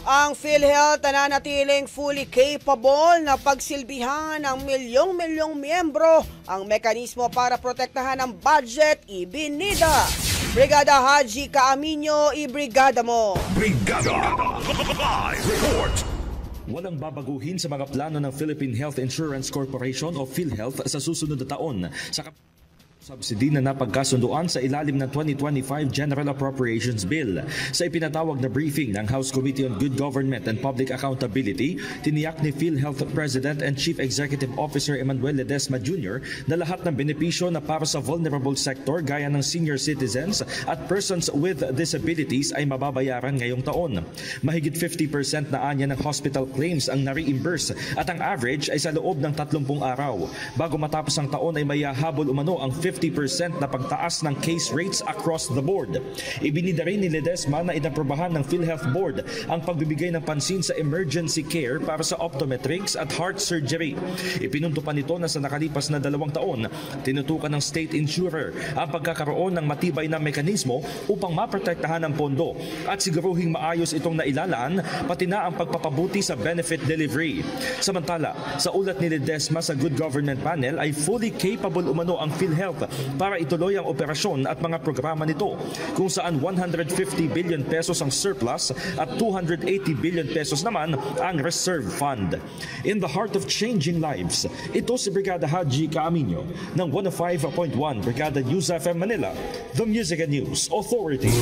Ang PhilHealth nananatiling fully capable na pagsilbihan ng milyong-milyong miyembro. Ang mekanismo para protektahan ang budget ibinida. Brigada Haji Caaminio, ibrigada mo. Brigada Live Report. Walang babaguhin sa mga plano ng Philippine Health Insurance Corporation o PhilHealth sa susunod na taon. Sa subsidy na napagkasunduan sa ilalim ng 2025 General Appropriations Bill. Sa ipinatawag na briefing ng House Committee on Good Government and Public Accountability, tiniyak ni PhilHealth President and Chief Executive Officer Emmanuel Ledesma Jr. na lahat ng benepisyo na para sa vulnerable sector gaya ng senior citizens at persons with disabilities ay mababayaran ngayong taon. Mahigit 50% na anya ng hospital claims ang na-reimburse at ang average ay sa loob ng 30 araw. Bago matapos ang taon ay may hahabol umano ang 50% na pagtaas ng case rates across the board. Ibinida rin ni Ledesma na inaprobahan ng PhilHealth Board ang pagbibigay ng pansin sa emergency care para sa optometrics at heart surgery. Ipinunto pa nito na sa nakalipas na 2 taon, tinutukan ng state insurer ang pagkakaroon ng matibay na mekanismo upang maprotektahan ang pondo at siguruhing maayos itong nailalaan pati na ang pagpapabuti sa benefit delivery. Samantala, sa ulat ni Ledesma sa Good Government Panel ay fully capable umano ang PhilHealth para ituloy ang operasyon at mga programa nito kung saan 150 billion pesos ang surplus at 280 billion pesos naman ang reserve fund. In the heart of changing lives, ito si Brigada Haji Caaminio ng 105.1 Brigada News FM Manila, the Music and News Authority.